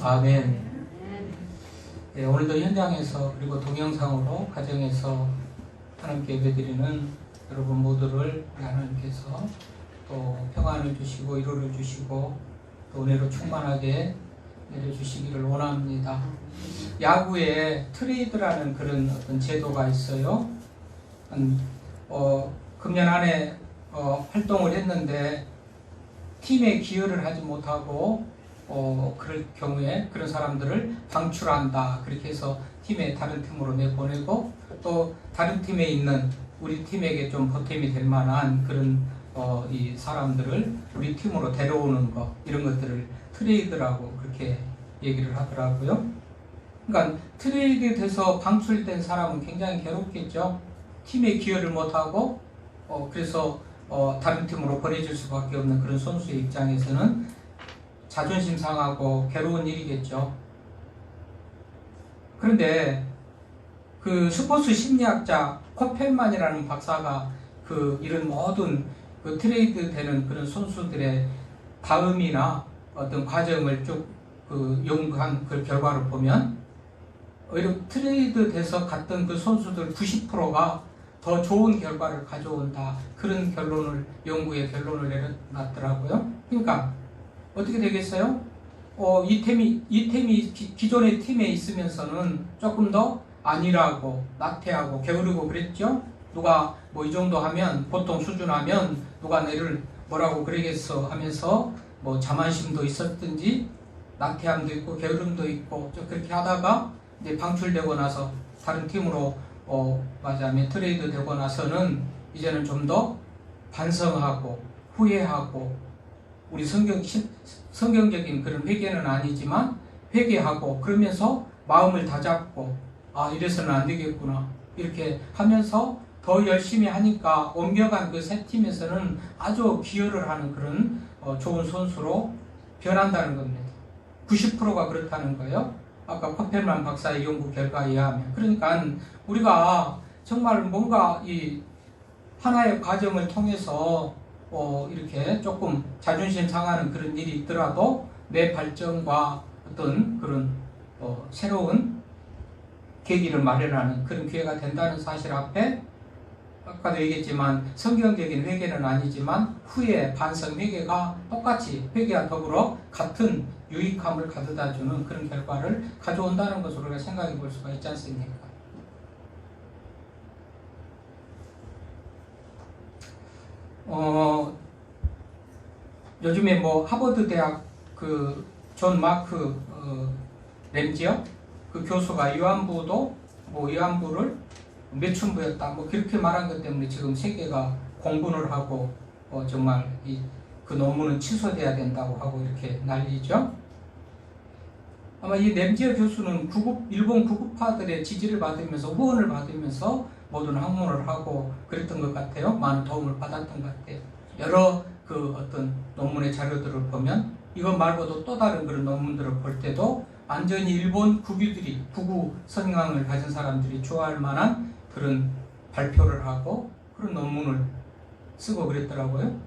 아멘. 네, 오늘도 현장에서 그리고 동영상으로 가정에서 하나님께 예배드리는 여러분 모두를 하나님께서 또 평안을 주시고 위로를 주시고 또 은혜로 충만하게 내려주시기를 원합니다. 야구에 트레이드라는 그런 어떤 제도가 있어요. 금년 안에 활동을 했는데 팀에 기여를 하지 못하고 그럴 경우에 그런 사람들을 방출한다. 그렇게 해서 팀에 다른 팀으로 내보내고 또 다른 팀에 있는 우리 팀에게 좀 보탬이 될 만한 그런 이 사람들을 우리 팀으로 데려오는 거, 이런 것들을 트레이드라고 그렇게 얘기를 하더라고요. 그러니까 트레이드 돼서 방출된 사람은 굉장히 괴롭겠죠. 팀에 기여를 못하고 그래서 다른 팀으로 보내질 수밖에 없는 그런 선수의 입장에서는 자존심 상하고 괴로운 일이겠죠. 그런데 그 스포츠 심리학자 코펠만이라는 박사가 이런 모든 그 트레이드 되는 그런 선수들의 다음이나 어떤 과정을 쭉 연구한 그 결과를 보면 오히려 트레이드 돼서 갔던 그 선수들 90%가 더 좋은 결과를 가져온다. 그런 연구의 결론을 내려놨더라고요. 그러니까 어떻게 되겠어요? 이 팀이 기존의 팀에 있으면서는 조금 더 안일하고 나태하고 게으르고 그랬죠? 누가 뭐 이 정도 하면, 보통 수준하면 누가 내를 뭐라고 그러겠어 하면서 뭐 자만심도 있었든지 나태함도 있고 게으름도 있고 그렇게 하다가 이제 방출되고 나서 다른 팀으로 맞아면 트레이드 되고 나서는 이제는 좀 더 반성하고 후회하고 우리 성경적인 그런 회개는 아니지만 회개하고 그러면서 마음을 다잡고 이래서는 안 되겠구나 이렇게 하면서 더 열심히 하니까 옮겨간 그 새 팀에서는 아주 기여를 하는 그런 좋은 선수로 변한다는 겁니다. 90%가 그렇다는 거예요. 아까 코펠만 박사의 연구 결과에 의하면. 그러니까 우리가 정말 뭔가 이 하나의 과정을 통해서 이렇게 조금 자존심 상하는 그런 일이 있더라도 내 발전과 어떤 그런 새로운 계기를 마련하는 그런 기회가 된다는 사실 앞에 아까도 얘기했지만 성경적인 회개는 아니지만 후에 반성 회개가 똑같이 회개와 더불어 같은 유익함을 가져다주는 그런 결과를 가져온다는 것으로 우리가 생각해 볼 수가 있지 않습니까? 요즘에 뭐 하버드 대학 존 마크 램지어 그 교수가 위안부를 매춘부였다 뭐 그렇게 말한 것 때문에 지금 세계가 공분을 하고 정말 그 논문은 취소돼야 된다고 하고 이렇게 난리죠. 아마 이 램지어 교수는 일본 구급파들의 지지를 받으면서 후원을 받으면서 모든 학문을 하고 그랬던 것 같아요. 많은 도움을 받았던 것 같아요. 여러 어떤 논문의 자료들을 보면 이것 말고도 또 다른 그런 논문들을 볼 때도 완전히 일본 북우 성향을 가진 사람들이 좋아할 만한 그런 발표를 하고 그런 논문을 쓰고 그랬더라고요.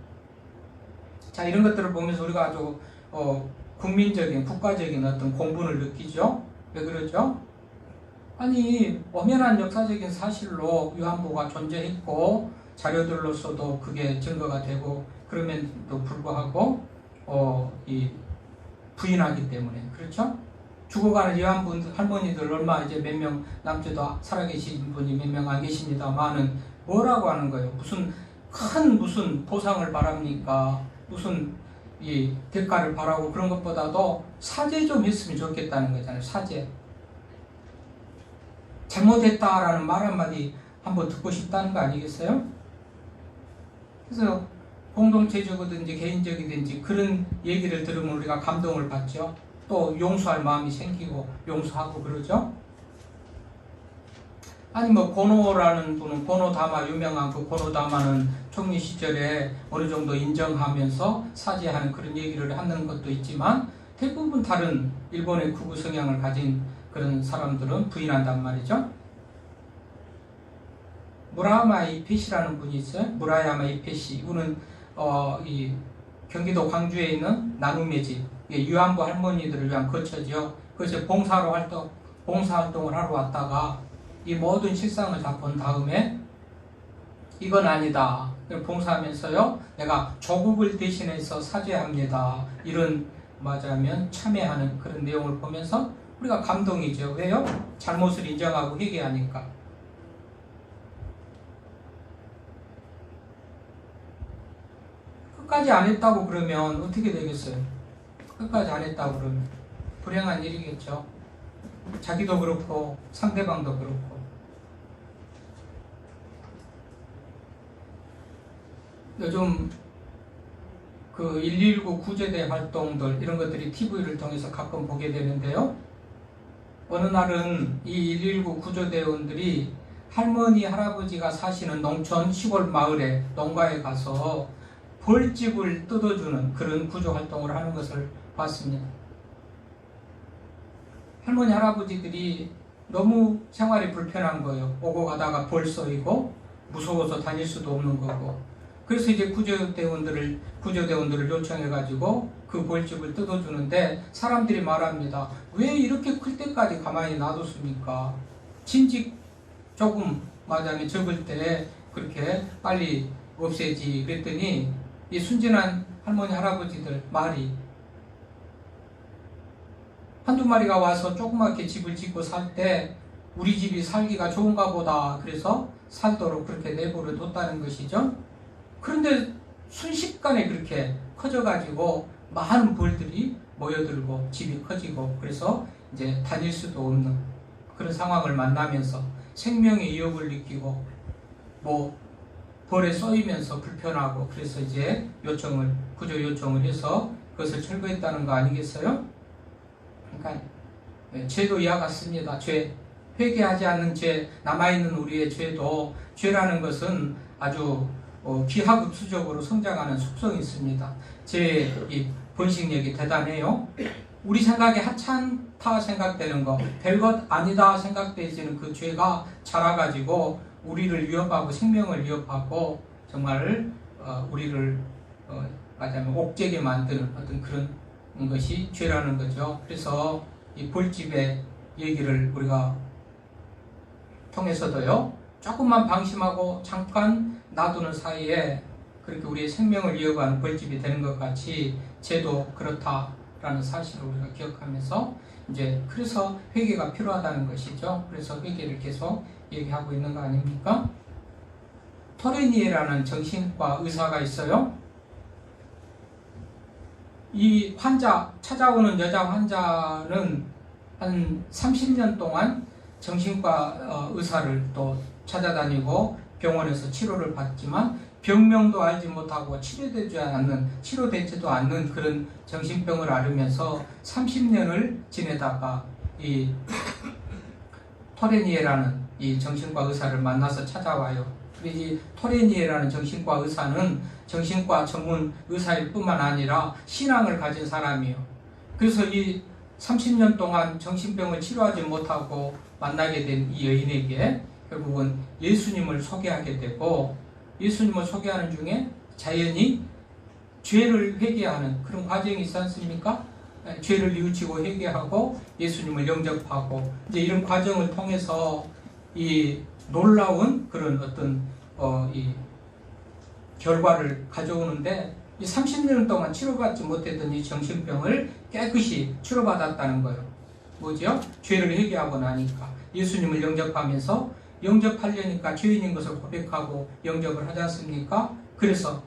자, 이런 것들을 보면서 우리가 아주 국민적인 국가적인 어떤 공분을 느끼죠. 왜 그러죠? 아니 엄연한 역사적인 사실로 위안부가 존재했고 자료들로서도 그게 증거가 되고 그럼에도 불구하고 부인하기 때문에 그렇죠? 죽어가는 위안부 할머니들 얼마 이제 몇 명 남자도 살아계신 분이 몇 명 안 계십니다만은 뭐라고 하는 거예요? 무슨 보상을 바랍니까? 무슨 이 대가를 바라고 그런 것보다도 사죄 좀 했으면 좋겠다는 거잖아요. 사죄. 잘못했다라는 말 한마디 한번 듣고 싶다는 거 아니겠어요? 그래서 공동체적이든지 개인적이든지 그런 얘기를 들으면 우리가 감동을 받죠. 또 용서할 마음이 생기고 용서하고 그러죠. 아니 뭐 고노라는 분은 고노다마 유명한 그 고노다마는 총리 시절에 어느 정도 인정하면서 사죄하는 그런 얘기를 하는 것도 있지만 대부분 다른 일본의 극우 성향을 가진 그런 사람들은 부인한단 말이죠. 무라야마 이페시라는 분이 있어요. 무라야마 이페시. 이분은 이 경기도 광주에 있는 나눔의 집 유한부 할머니들을 위한 거처죠. 그래서 봉사활동을 하러 왔다가 이 모든 실상을 다 본 다음에 이건 아니다. 봉사하면서요, 내가 조국을 대신해서 사죄합니다. 이런 말하자면 참회하는 그런 내용을 보면서 우리가 감동이죠. 왜요? 잘못을 인정하고 회개하니까. 끝까지 안 했다고 그러면 어떻게 되겠어요? 끝까지 안 했다고 그러면 불행한 일이겠죠. 자기도 그렇고 상대방도 그렇고. 요즘 그 119 구제대 활동들 이런 것들이 TV를 통해서 가끔 보게 되는데요. 어느 날은 이 119 구조대원들이 할머니 할아버지가 사시는 농촌 시골 마을에 농가에 가서 벌집을 뜯어주는 그런 구조 활동을 하는 것을 봤습니다. 할머니 할아버지들이 너무 생활이 불편한 거예요. 오고 가다가 벌 쏘이고 무서워서 다닐 수도 없는 거고. 그래서 이제 구조대원들을 요청해가지고 그 벌집을 뜯어주는데 사람들이 말합니다. 왜 이렇게 클 때까지 가만히 놔뒀습니까? 진즉 조금 말하자면 적을 때 그렇게 빨리 없애지. 그랬더니 이 순진한 할머니 할아버지들 말이 한두 마리가 와서 조그맣게 집을 짓고 살 때 우리 집이 살기가 좋은가 보다. 그래서 살도록 그렇게 내버려 뒀다는 것이죠. 그런데 순식간에 그렇게 커져가지고 많은 벌들이 모여들고 집이 커지고 그래서 이제 다닐 수도 없는 그런 상황을 만나면서 생명의 위협을 느끼고 뭐 벌에 쏘이면서 불편하고 그래서 이제 구조 요청을 해서 그것을 철거했다는 거 아니겠어요? 그러니까 죄도 이와 같습니다. 회개하지 않는 죄, 남아있는 우리의 죄도 죄라는 것은 아주 기하급수적으로 성장하는 속성이 있습니다. 제 이 번식력이 대단해요. 우리 생각에 하찮다 생각되는 거, 별것 아니다 생각되지는 그 죄가 자라가지고 우리를 위협하고 생명을 위협하고 정말 우리를 말하자면 옥죄게 만드는 어떤 그런 것이 죄라는 거죠. 그래서 이 벌집의 얘기를 우리가 통해서도요, 조금만 방심하고 잠깐 놔두는 사이에 그렇게 우리의 생명을 이어가는 벌집이 되는 것 같이 죄도 그렇다라는 사실을 우리가 기억하면서 이제 그래서 회개가 필요하다는 것이죠. 그래서 회개를 계속 얘기하고 있는 거 아닙니까? 토레니에라는 정신과 의사가 있어요. 이 찾아오는 여자 환자는 한 30년 동안 정신과 의사를 또 찾아다니고 병원에서 치료를 받지만 병명도 알지 못하고 치료되지도 않는 그런 정신병을 앓으면서 30년을 지내다가 이 토레니에라는 이 정신과 의사를 만나서 찾아와요. 이 토레니에라는 정신과 의사는 정신과 전문 의사일 뿐만 아니라 신앙을 가진 사람이에요. 그래서 이 30년 동안 정신병을 치료하지 못하고 만나게 된 이 여인에게 결국은 예수님을 소개하게 되고, 예수님을 소개하는 중에 자연히 죄를 회개하는 그런 과정이 있지 않습니까? 죄를 뉘우치고 회개하고 예수님을 영접하고 이제 이런 과정을 통해서 이 놀라운 그런 어떤 이 결과를 가져오는데, 이 30년 동안 치료받지 못했던 이 정신병을 깨끗이 치료받았다는 거예요. 뭐죠? 죄를 회개하고 나니까 예수님을 영접하면서, 영접하려니까 죄인인 것을 고백하고 영접을 하지 않습니까? 그래서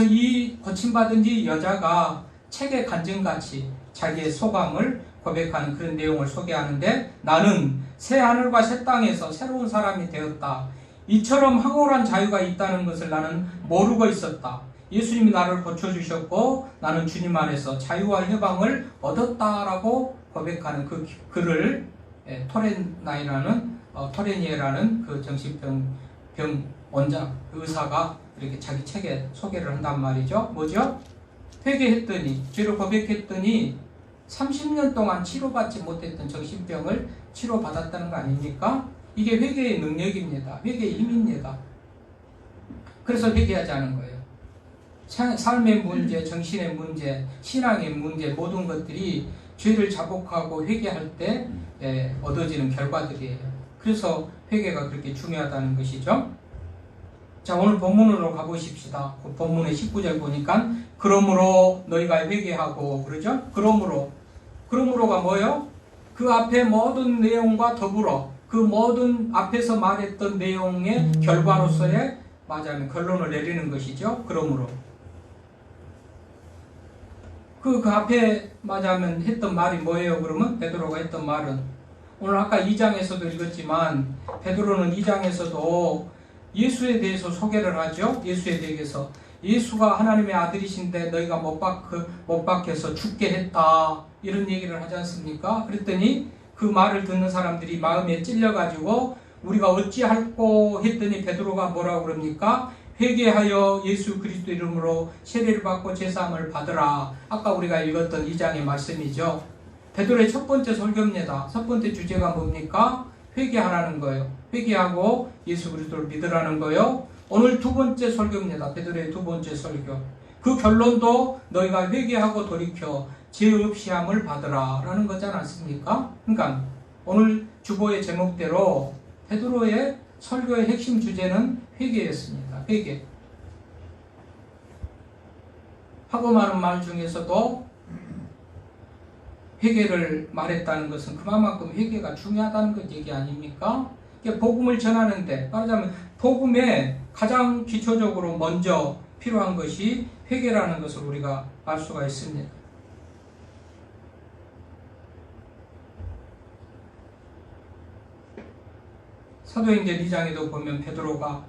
이 고침받은 이 여자가 책의 간증같이 자기의 소감을 고백하는 그런 내용을 소개하는데, 나는 새 하늘과 새 땅에서 새로운 사람이 되었다. 이처럼 황홀한 자유가 있다는 것을 나는 모르고 있었다. 예수님이 나를 고쳐주셨고 나는 주님 안에서 자유와 해방을 얻었다라고 고백하는 그 글을 토레니에라는 그 정신병 원장 의사가 이렇게 자기 책에 소개를 한단 말이죠. 뭐죠? 회개했더니, 죄를 고백했더니 30년 동안 치료받지 못했던 정신병을 치료받았다는 거 아닙니까? 이게 회개의 능력입니다. 회개의 힘입니다. 그래서 회개하지 않은 거예요. 삶의 문제, 정신의 문제, 신앙의 문제 모든 것들이 죄를 자복하고 회개할 때 얻어지는 결과들이에요. 그래서 회개가 그렇게 중요하다는 것이죠. 자, 오늘 본문으로 가보십시다. 그 본문의 19절 보니까 그러므로 너희가 회개하고 그러죠? 그러므로가 뭐예요? 그 앞에 모든 내용과 더불어 그 모든 앞에서 말했던 내용의 결과로서의 맞아요. 결론을 내리는 것이죠. 그러므로 그 앞에 맞아면 했던 말이 뭐예요? 그러면 베드로가 했던 말은 오늘 아까 2장에서도 읽었지만 베드로는 2장에서도 예수에 대해서 소개를 하죠. 예수에 대해서 예수가 하나님의 아들이신데 너희가 못 박혀서 죽게 했다 이런 얘기를 하지 않습니까? 그랬더니 그 말을 듣는 사람들이 마음에 찔려가지고 우리가 어찌할꼬 했더니 베드로가 뭐라고 그럽니까? 회개하여 예수 그리스도 이름으로 세례를 받고 제사함을 받으라. 아까 우리가 읽었던 2장의 말씀이죠. 베드로의 첫 번째 설교입니다. 첫 번째 주제가 뭡니까? 회개하라는 거예요. 회개하고 예수 그리스도를 믿으라는 거예요. 오늘 두 번째 설교입니다. 베드로의 두 번째 설교. 그 결론도 너희가 회개하고 돌이켜 죄 없이 함을 받으라 라는 거지 않습니까? 그러니까 오늘 주보의 제목대로 베드로의 설교의 핵심 주제는 회개였습니다. 회개. 하고 많은 말 중에서도 회개를 말했다는 것은 그만큼 회개가 중요하다는 것 얘기 아닙니까? 복음을 전하는데 말하자면 복음에 가장 기초적으로 먼저 필요한 것이 회개라는 것을 우리가 알 수가 있습니다. 사도행전 2장에도 보면 베드로가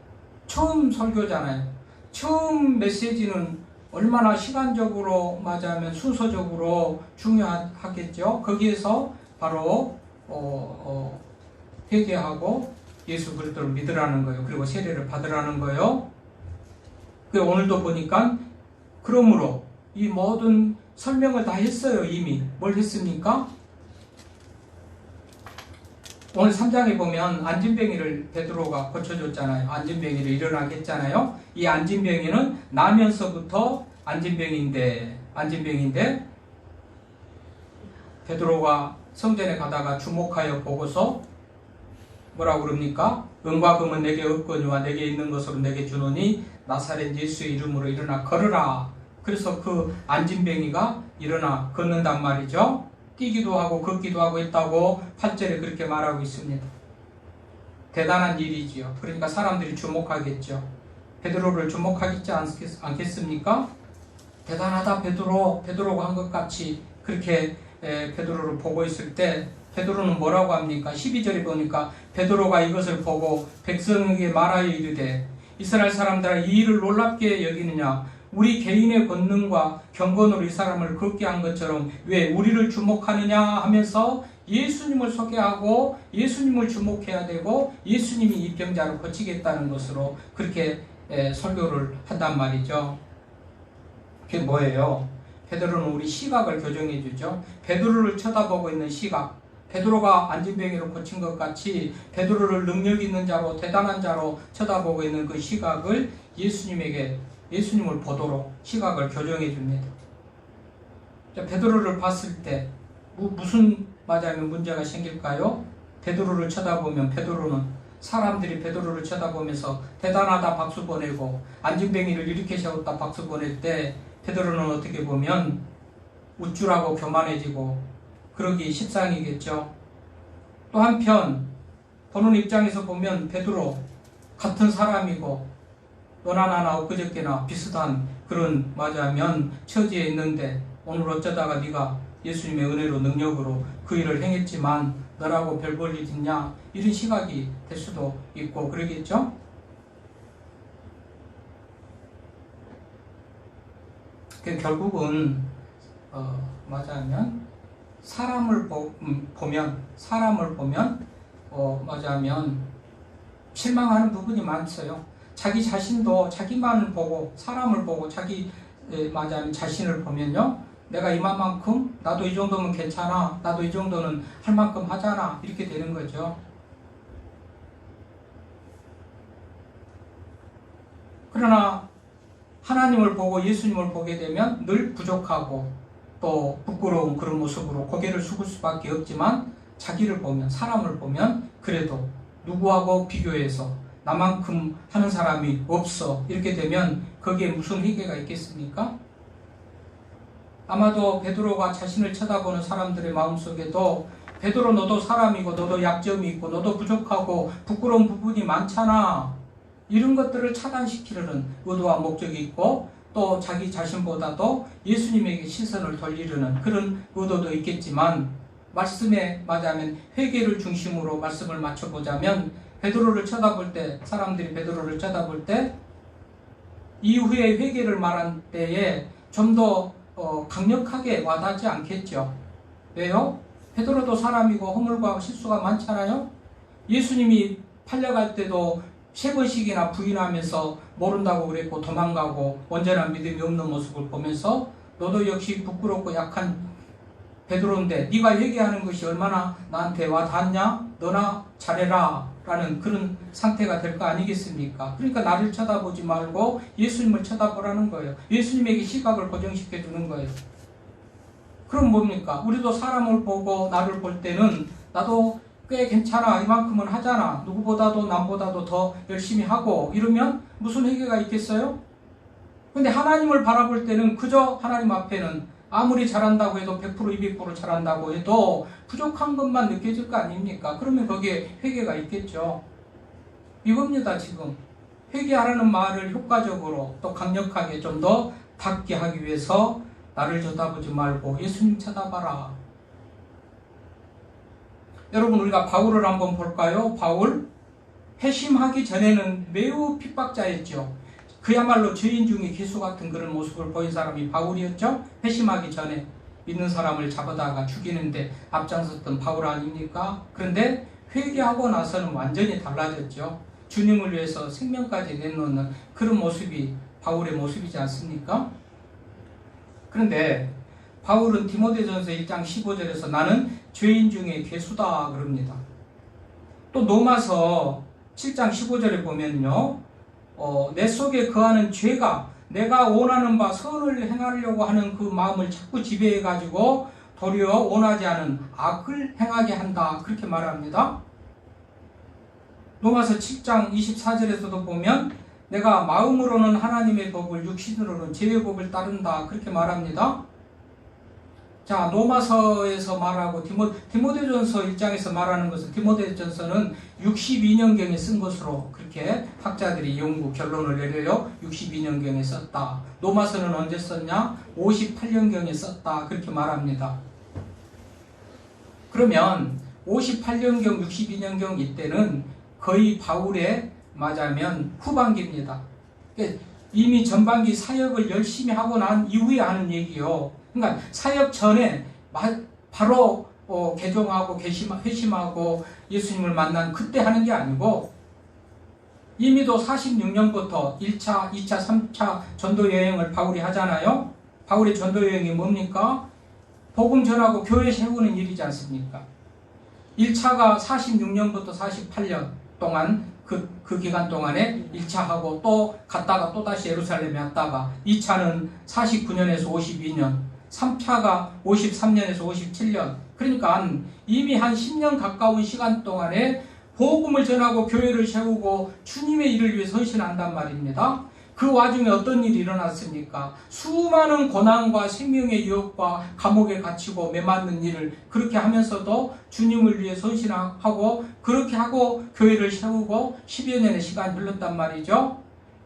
처음 설교잖아요. 처음 메시지는 얼마나 시간적으로 맞아면 순서적으로 중요하겠죠. 거기에서 바로 회개하고 예수 그리스도를 믿으라는 거예요. 그리고 세례를 받으라는 거예요. 오늘도 보니까 그러므로 이 모든 설명을 다 했어요. 이미 뭘 했습니까? 오늘 3장에 보면 안진뱅이를 베드로가 고쳐줬잖아요. 안진뱅이를 일어나게 했잖아요. 이 안진뱅이는 나면서부터 안진뱅인데 베드로가 성전에 가다가 주목하여 보고서 뭐라고 그럽니까? 은과 금은 내게 없거니와 내게 있는 것으로 내게 주노니 나사렛 예수의 이름으로 일어나 걸으라. 그래서 그 안진뱅이가 일어나 걷는단 말이죠. 뛰기도 하고 걷기도 하고 했다고 8절에 그렇게 말하고 있습니다. 대단한 일이지요. 그러니까 사람들이 주목하겠죠. 베드로를 주목하겠지 않겠습니까? 대단하다 베드로가 한 것 같이 그렇게 베드로를 보고 있을 때 베드로는 뭐라고 합니까? 12절에 보니까 베드로가 이것을 보고 백성에게 말하여 이르되 이스라엘 사람들아 이 일을 놀랍게 여기느냐? 우리 개인의 권능과 경건으로 이 사람을 걷게 한 것처럼 왜 우리를 주목하느냐 하면서 예수님을 소개하고 예수님을 주목해야 되고 예수님이 이 병자를 고치겠다는 것으로 그렇게 설교를 한단 말이죠. 그게 뭐예요? 베드로는 우리 시각을 교정해 주죠. 베드로를 쳐다보고 있는 시각. 베드로가 안진뱅이로 고친 것 같이 베드로를 능력 있는 자로 대단한 자로 쳐다보고 있는 그 시각을 예수님을 보도록 시각을 교정해 줍니다. 베드로를 봤을 때 무슨 맞아면 문제가 생길까요? 베드로를 쳐다보면 베드로는 사람들이 베드로를 쳐다보면서 대단하다 박수 보내고 안진뱅이를 이렇게 세웠다 박수 보낼 때 베드로는 어떻게 보면 우쭐하고 교만해지고 그러기 십상이겠죠. 또 한편 보는 입장에서 보면 베드로 같은 사람이고 너나 나나 엊그저께나 비슷한 그런 맞아면 처지에 있는데 오늘 어쩌다가 네가 예수님의 은혜로 능력으로 그 일을 행했지만 너라고 별 볼 일 있냐 이런 시각이 될 수도 있고 그러겠죠. 결국은 맞아면 사람을 보면 맞아면 실망하는 부분이 많어요. 자기 자신도 자기만을 보고 사람을 보고 자기 맞아면 자신을 보면요. 내가 이만큼 나도 이 정도면 괜찮아. 나도 이 정도는 할 만큼 하잖아. 이렇게 되는 거죠. 그러나 하나님을 보고 예수님을 보게 되면 늘 부족하고 또 부끄러운 그런 모습으로 고개를 숙일 수밖에 없지만, 자기를 보면, 사람을 보면 그래도 누구하고 비교해서 나만큼 하는 사람이 없어, 이렇게 되면 거기에 무슨 회개가 있겠습니까? 아마도 베드로가 자신을 쳐다보는 사람들의 마음속에도, 베드로 너도 사람이고 너도 약점이 있고 너도 부족하고 부끄러운 부분이 많잖아, 이런 것들을 차단시키려는 의도와 목적이 있고, 또 자기 자신보다도 예수님에게 시선을 돌리려는 그런 의도도 있겠지만, 말씀에 맞으면 회개를 중심으로 말씀을 맞춰보자면, 베드로를 쳐다볼 때, 사람들이 베드로를 쳐다볼 때 이후에 회개를 말한 때에 좀 더 강력하게 와닿지 않겠죠. 왜요? 베드로도 사람이고 허물과 실수가 많잖아요. 예수님이 팔려갈 때도 3번씩이나 부인하면서 모른다고 그랬고 도망가고 온전한 믿음이 없는 모습을 보면서 너도 역시 부끄럽고 약한 베드로인데 네가 회개하는 것이 얼마나 나한테 와닿냐? 너나 잘해라 라는 그런 상태가 될 거 아니겠습니까? 그러니까 나를 쳐다보지 말고 예수님을 쳐다보라는 거예요. 예수님에게 시각을 고정시켜 주는 거예요. 그럼 뭡니까? 우리도 사람을 보고 나를 볼 때는 나도 꽤 괜찮아, 이만큼은 하잖아, 누구보다도 남보다도 더 열심히 하고, 이러면 무슨 회개가 있겠어요? 근데 하나님을 바라볼 때는 그저 하나님 앞에는 아무리 잘한다고 해도 100% 200% 잘한다고 해도 부족한 것만 느껴질 거 아닙니까? 그러면 거기에 회개가 있겠죠. 이겁니다. 지금 회개하라는 말을 효과적으로 또 강력하게 좀 더 닿게 하기 위해서 나를 쳐다보지 말고 예수님 쳐다봐라. 여러분, 우리가 바울을 한번 볼까요? 바울, 회심하기 전에는 매우 핍박자였죠. 그야말로 죄인 중에 괴수 같은 그런 모습을 보인 사람이 바울이었죠. 회심하기 전에 믿는 사람을 잡아다가 죽이는데 앞장섰던 바울 아닙니까? 그런데 회개하고 나서는 완전히 달라졌죠. 주님을 위해서 생명까지 내놓는 그런 모습이 바울의 모습이지 않습니까? 그런데 바울은 디모데전서 1장 15절에서 나는 죄인 중에 괴수다 그럽니다. 또 로마서 7장 15절에 보면요, 내 속에 거하는 죄가 내가 원하는 바 선을 행하려고 하는 그 마음을 자꾸 지배해가지고 도리어 원하지 않은 악을 행하게 한다, 그렇게 말합니다. 로마서 7장 24절에서도 보면 내가 마음으로는 하나님의 법을, 육신으로는 죄의 법을 따른다, 그렇게 말합니다. 자, 로마서에서 말하고 디모데전서 1장에서 말하는 것은, 디모데전서는 62년경에 쓴 것으로 그렇게 학자들이 연구 결론을 내려요. 62년경에 썼다. 로마서는 언제 썼냐? 58년경에 썼다, 그렇게 말합니다. 그러면 58년경, 62년경 이때는 거의 바울의 맞으면 후반기입니다. 그러니까 이미 전반기 사역을 열심히 하고 난 이후에 하는 얘기요. 그러니까 사역 전에 바로 개종하고 회심하고 예수님을 만난 그때 하는 게 아니고, 이미도 46년부터 1차, 2차, 3차 전도 여행을 바울이 하잖아요. 바울의 전도 여행이 뭡니까? 복음 전하고 교회 세우는 일이지 않습니까? 1차가 46년부터 48년 동안 그 기간 동안에 1차 하고 또 갔다가 또 다시 예루살렘에 왔다가, 2차는 49년에서 52년, 3차가 53년에서 57년, 그러니까 이미 한 10년 가까운 시간 동안에 복음을 전하고 교회를 세우고 주님의 일을 위해 헌신한단 말입니다. 그 와중에 어떤 일이 일어났습니까? 수많은 고난과 생명의 유혹과 감옥에 갇히고 매맞는 일을 그렇게 하면서도 주님을 위해 헌신하고 그렇게 하고 교회를 세우고 10여 년의 시간이 흘렀단 말이죠.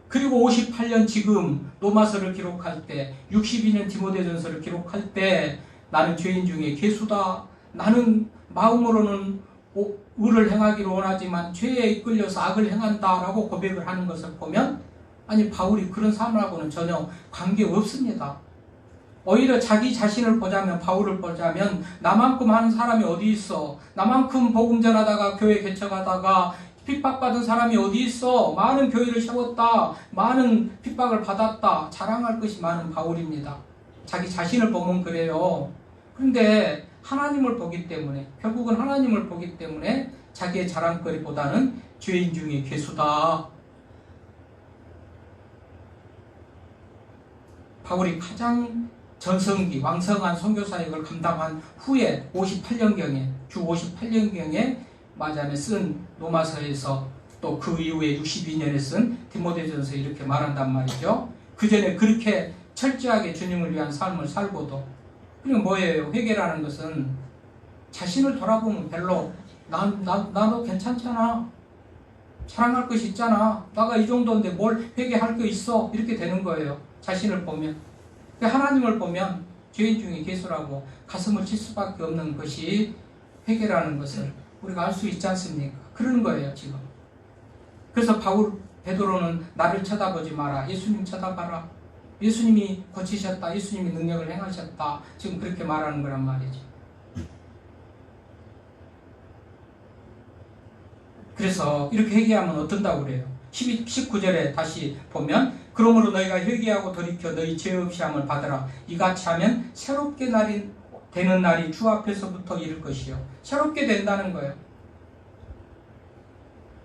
그리고 58년 지금 로마서를 기록할 때, 62년 디모데전서를 기록할 때 나는 죄인 중에 괴수다, 나는 마음으로는 의를 행하기를 원하지만 죄에 이끌려서 악을 행한다라고 고백을 하는 것을 보면, 아니 바울이 그런 사람하고는 전혀 관계없습니다. 오히려 자기 자신을 보자면, 바울을 보자면 나만큼 하는 사람이 어디 있어, 나만큼 복음 전하다가 교회 개척하다가 핍박받은 사람이 어디 있어, 많은 교회를 세웠다, 많은 핍박을 받았다, 자랑할 것이 많은 바울입니다. 자기 자신을 보면 그래요. 그런데 하나님을 보기 때문에, 결국은 하나님을 보기 때문에 자기의 자랑거리보다는 죄인 중에 괴수다. 바울이 가장 전성기 왕성한 선교사역을 감당한 후에 58년경에 주 58년경에 마자에 쓴 로마서에서 또 그 이후에 62년에 쓴 디모데전서 이렇게 말한단 말이죠. 그 전에 그렇게 철저하게 주님을 위한 삶을 살고도. 그리고 뭐예요? 회개라는 것은 자신을 돌아보면 별로 나도 괜찮잖아. 사랑할 것이 있잖아. 나가 이 정도인데 뭘 회개할 거 있어. 이렇게 되는 거예요. 자신을 보면. 하나님을 보면 죄인 중에 괴수라고 가슴을 칠 수밖에 없는 것이 회개라는 것을 우리가 알 수 있지 않습니까? 그런 거예요, 지금. 그래서 베드로는 나를 쳐다보지 마라. 예수님 쳐다봐라. 예수님이 고치셨다. 예수님이 능력을 행하셨다. 지금 그렇게 말하는 거란 말이죠. 그래서 이렇게 회개하면 어떤다고 그래요? 19절에 다시 보면 그러므로 너희가 회개하고 돌이켜 너희 죄 없이 함을 받으라. 이같이 하면 새롭게 되는 날이 주 앞에서부터 이를 것이요. 새롭게 된다는 거예요.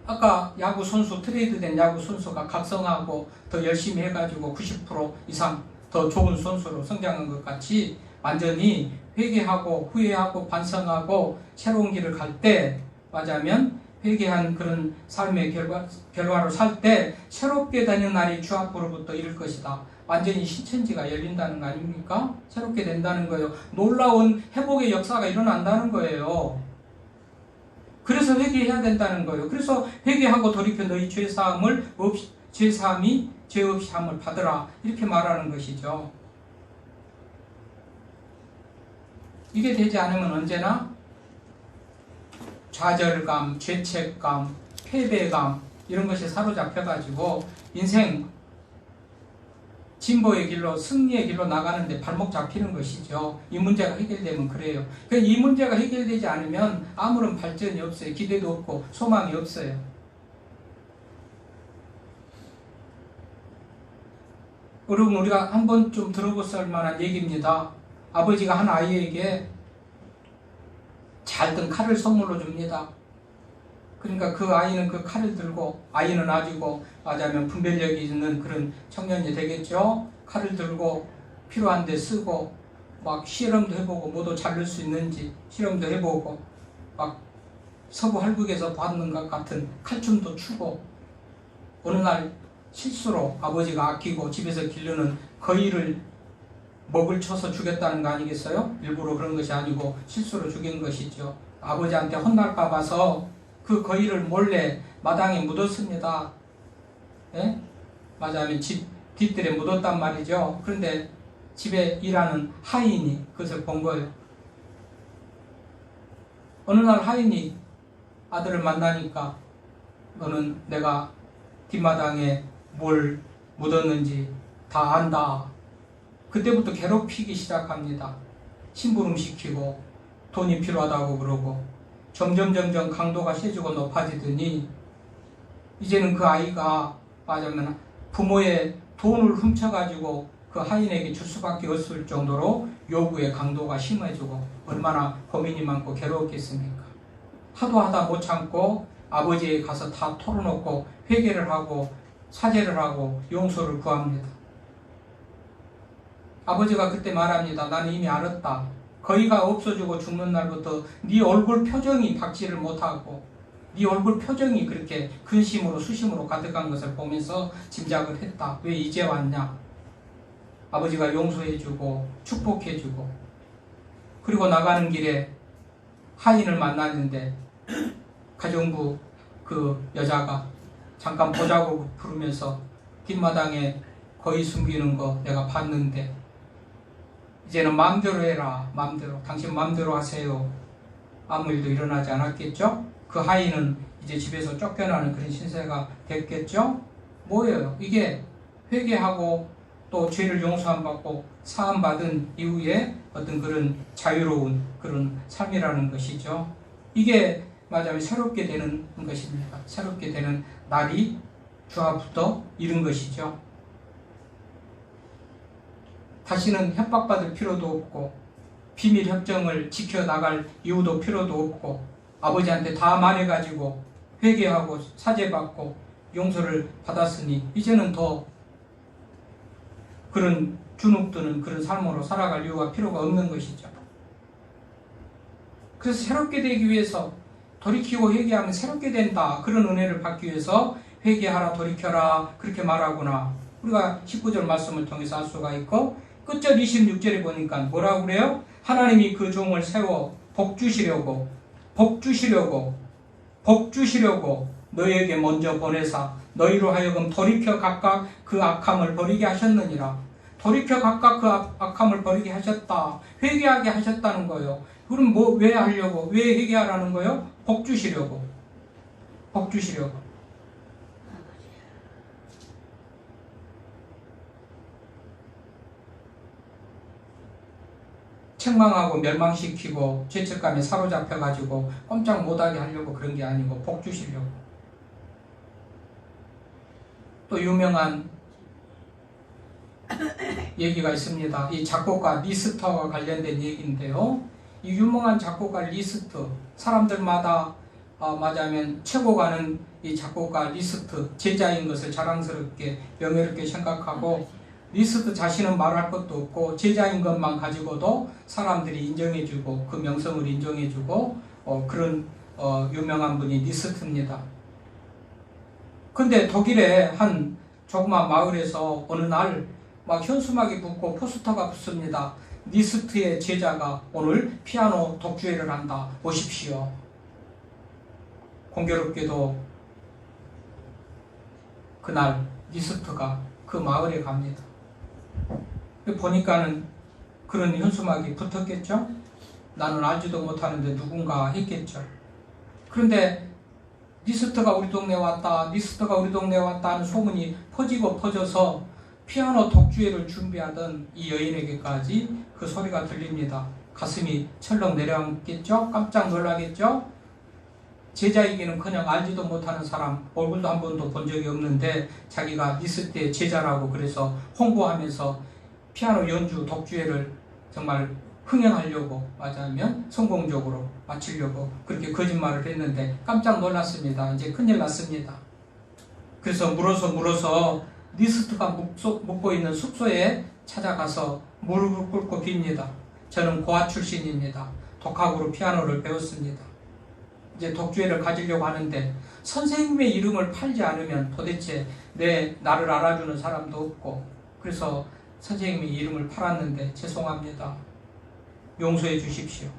아까 야구 선수, 트레이드된 야구 선수가 각성하고 더 열심히 해가지고 90% 이상 더 좋은 선수로 성장한 것 같이 완전히 회개하고 후회하고 반성하고 새로운 길을 갈 때 맞으면 회개한 그런 삶의 결과로 살 때 새롭게 되는 날이 주 앞으로부터 이를 것이다. 완전히 신천지가 열린다는 거 아닙니까? 새롭게 된다는 거예요. 놀라운 회복의 역사가 일어난다는 거예요. 그래서 회개해야 된다는 거예요. 그래서 회개하고 돌이켜 너희 죄사함이 죄 없이 함을 받으라. 이렇게 말하는 것이죠. 이게 되지 않으면 언제나 좌절감, 죄책감, 패배감 이런 것이 사로잡혀가지고 인생 진보의 길로 승리의 길로 나가는데 발목 잡히는 것이죠. 이 문제가 해결되면 그래요. 그러니까 이 문제가 해결되지 않으면 아무런 발전이 없어요. 기대도 없고 소망이 없어요. 여러분 우리가 한번 좀 들어볼 만한 얘기입니다. 아버지가 한 아이에게 잘든 칼을 선물로 줍니다. 그러니까 그 아이는 그 칼을 들고 아이는 나중에 맞으면 분별력이 있는 그런 청년이 되겠죠. 칼을 들고 필요한 데 쓰고 막 실험도 해보고 뭐도 자를 수 있는지 실험도 해보고 막 서부 할북에서 받는 것 같은 칼춤도 추고 어느 날 실수로 아버지가 아끼고 집에서 기르는 거위를 먹을 쳐서 죽였다는 거 아니겠어요? 일부러 그런 것이 아니고 실수로 죽인 것이죠. 아버지한테 혼날까 봐서 그 거위를 몰래 마당에 묻었습니다. 예? 맞아요. 집 뒷뜰에 묻었단 말이죠. 그런데 집에 일하는 하인이 그것을 본 거예요. 어느 날 하인이 아들을 만나니까 너는 내가 뒷마당에 뭘 묻었는지 다 안다. 그때부터 괴롭히기 시작합니다. 심부름시키고 돈이 필요하다고 그러고 점점 강도가 세지고 높아지더니 이제는 그 아이가 맞으면 부모의 돈을 훔쳐가지고 그 하인에게 줄 수밖에 없을 정도로 요구의 강도가 심해지고 얼마나 고민이 많고 괴로웠겠습니까? 하도 하다 못 참고 아버지에게 가서 다 털어놓고 회개를 하고 사죄를 하고 용서를 구합니다. 아버지가 그때 말합니다. 나는 이미 알았다. 거위가 없어지고 죽는 날부터 네 얼굴 표정이 박지를 못하고 네 얼굴 표정이 그렇게 근심으로 수심으로 가득한 것을 보면서 짐작을 했다. 왜 이제 왔냐? 아버지가 용서해주고 축복해주고 그리고 나가는 길에 하인을 만났는데 가정부 그 여자가 잠깐 보자고 부르면서 뒷마당에 거위 숨기는 거 내가 봤는데 이제는 마음대로 해라. 마음대로. 당신 마음대로 하세요. 아무 일도 일어나지 않았겠죠? 그 하인은 이제 집에서 쫓겨나는 그런 신세가 됐겠죠? 뭐예요? 이게 회개하고 또 죄를 용서함받고 사함받은 이후에 어떤 그런 자유로운 그런 삶이라는 것이죠. 이게 맞아요. 새롭게 되는 것입니다. 새롭게 되는 날이 주 앞부터 이른 것이죠. 다시는 협박받을 필요도 없고 비밀 협정을 지켜나갈 이유도 필요도 없고 아버지한테 다 말해가지고 회개하고 사죄받고 용서를 받았으니 이제는 더 그런 주눅드는 그런 삶으로 살아갈 이유가 필요가 없는 것이죠. 그래서 새롭게 되기 위해서 돌이키고 회개하면 새롭게 된다. 그런 은혜를 받기 위해서 회개하라 돌이켜라 그렇게 말하구나. 우리가 19절 말씀을 통해서 알 수가 있고 끝절 26절에 보니까 뭐라고 그래요? 하나님이 그 종을 세워 복 주시려고 너희에게 먼저 보내사 너희로 하여금 돌이켜 각각 그 악함을 버리게 하셨느니라. 돌이켜 각각 그 악함을 버리게 하셨다. 회개하게 하셨다는 거예요. 그럼 왜 하려고? 왜 회개하라는 거예요? 복 주시려고. 책망하고 멸망시키고 죄책감에 사로잡혀가지고 꼼짝 못하게 하려고 그런 게 아니고 복 주시려고. 또 유명한 얘기가 있습니다. 이 작곡가 리스터와 관련된 얘기인데요. 이 유명한 작곡가 리스트, 사람들마다 말하자면 최고가는 이 작곡가 리스트 제자인 것을 자랑스럽게 명예롭게 생각하고 리스트 자신은 말할 것도 없고 제자인 것만 가지고도 사람들이 인정해주고 그 명성을 인정해주고 그런 유명한 분이 리스트입니다. 근데 독일의 한 조그만 마을에서 어느 날 막 현수막이 붙고 포스터가 붙습니다. 리스트의 제자가 오늘 피아노 독주회를 한다. 오십시오. 공교롭게도 그날 리스트가 그 마을에 갑니다. 보니까는 그런 현수막이 붙었겠죠? 나는 알지도 못하는데 누군가 했겠죠. 그런데 리스트가 우리 동네에 왔다 하는 소문이 퍼져서 피아노 독주회를 준비하던 이 여인에게까지 그 소리가 들립니다. 가슴이 철렁 내려앉겠죠? 깜짝 놀라겠죠? 제자이기는커녕 알지도 못하는 사람, 얼굴도 한 번도 본 적이 없는데 자기가 리스트의 제자라고 그래서 홍보하면서 피아노 연주 독주회를 정말 흥행하려고 맞아면 성공적으로 마치려고 그렇게 거짓말을 했는데 깜짝 놀랐습니다. 이제 큰일 났습니다. 그래서 물어서 리스트가 묵고 있는 숙소에 찾아가서 무릎을 꿇고 빕니다. 저는 고아 출신입니다. 독학으로 피아노를 배웠습니다. 이제 독주회를 가지려고 하는데 선생님의 이름을 팔지 않으면 도대체 나를 알아주는 사람도 없고 그래서 선생님의 이름을 팔았는데 죄송합니다. 용서해 주십시오.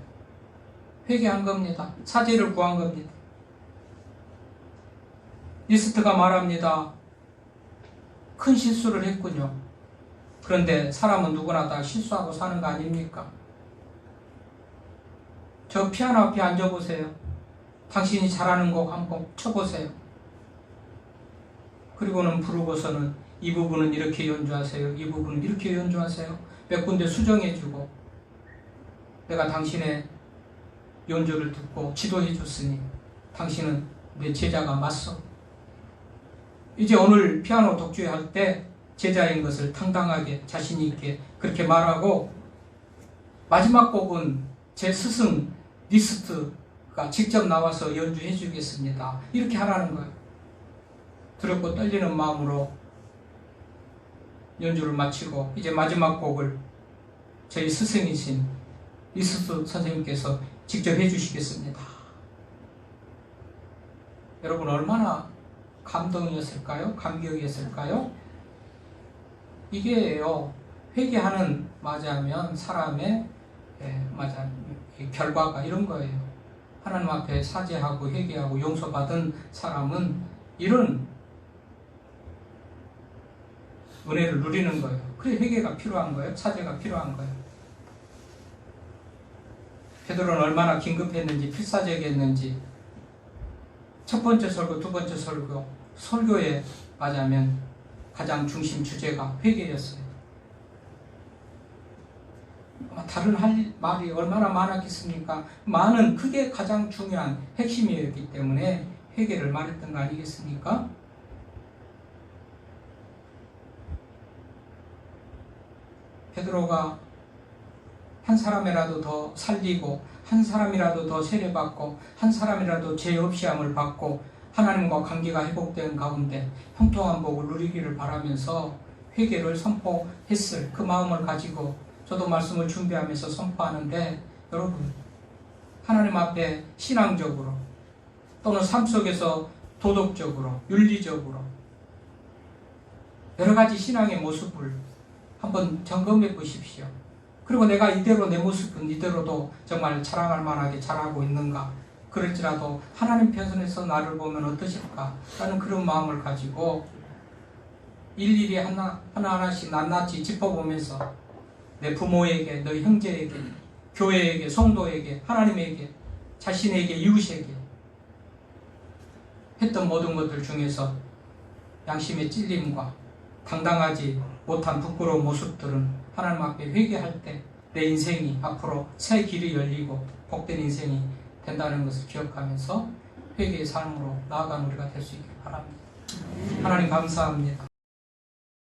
회개한 겁니다. 사죄를 구한 겁니다. 리스트가 말합니다. 큰 실수를 했군요. 그런데 사람은 누구나 다 실수하고 사는 거 아닙니까? 저 피아노 앞에 앉아보세요. 당신이 잘하는 곡 한 곡 쳐보세요. 그리고는 부르고서는 이 부분은 이렇게 연주하세요. 이 부분은 이렇게 연주하세요. 몇 군데 수정해주고 내가 당신의 연주를 듣고 지도해줬으니 당신은 내 제자가 맞소. 이제 오늘 피아노 독주회 할 때 제자인 것을 당당하게 자신있게 그렇게 말하고 마지막 곡은 제 스승 리스트가 직접 나와서 연주해 주겠습니다. 이렇게 하라는 거예요. 두렵고 떨리는 마음으로 연주를 마치고 이제 마지막 곡을 저희 스승이신 리스트 선생님께서 직접 해주시겠습니다. 여러분 얼마나 감동이었을까요? 감격이었을까요? 이게요, 회개하는 맞아면 사람의 결과가 이런 거예요. 하나님 앞에 사죄하고 회개하고 용서받은 사람은 이런 은혜를 누리는 거예요. 그래 회개가 필요한 거예요. 사죄가 필요한 거예요. 베드로는 얼마나 긴급했는지 필사적이었는지 첫 번째 설교, 두 번째 설교에 맞아면 가장 중심 주제가 회개였어요. 다른 할 말이 얼마나 많았겠습니까? 많은 그게 가장 중요한 핵심이었기 때문에 회개를 말했던 거 아니겠습니까? 베드로가 한 사람이라도 더 살리고 한 사람이라도 더 세례받고 한 사람이라도 죄 없이함을 받고 하나님과 관계가 회복된 가운데 형통한 복을 누리기를 바라면서 회개를 선포했을 그 마음을 가지고 저도 말씀을 준비하면서 선포하는데, 여러분, 하나님 앞에 신앙적으로 또는 삶 속에서 도덕적으로, 윤리적으로 여러 가지 신앙의 모습을 한번 점검해 보십시오. 그리고 내가 이대로 내 모습은 이대로도 정말 자랑할 만하게 잘하고 있는가? 그럴지라도 하나님 편에서 나를 보면 어떠실까? 라는 그런 마음을 가지고 일일이 하나하나씩 낱낱이 짚어보면서 내 부모에게, 너희 형제에게, 교회에게, 성도에게, 하나님에게, 자신에게, 이웃에게 했던 모든 것들 중에서 양심의 찔림과 당당하지 못한 부끄러운 모습들은 하나님 앞에 회개할 때 내 인생이 앞으로 새 길이 열리고 복된 인생이 된다는 것을 기억하면서 회개의 삶으로 나아가는 우리가 될 수 있길 바랍니다. 하나님 감사합니다.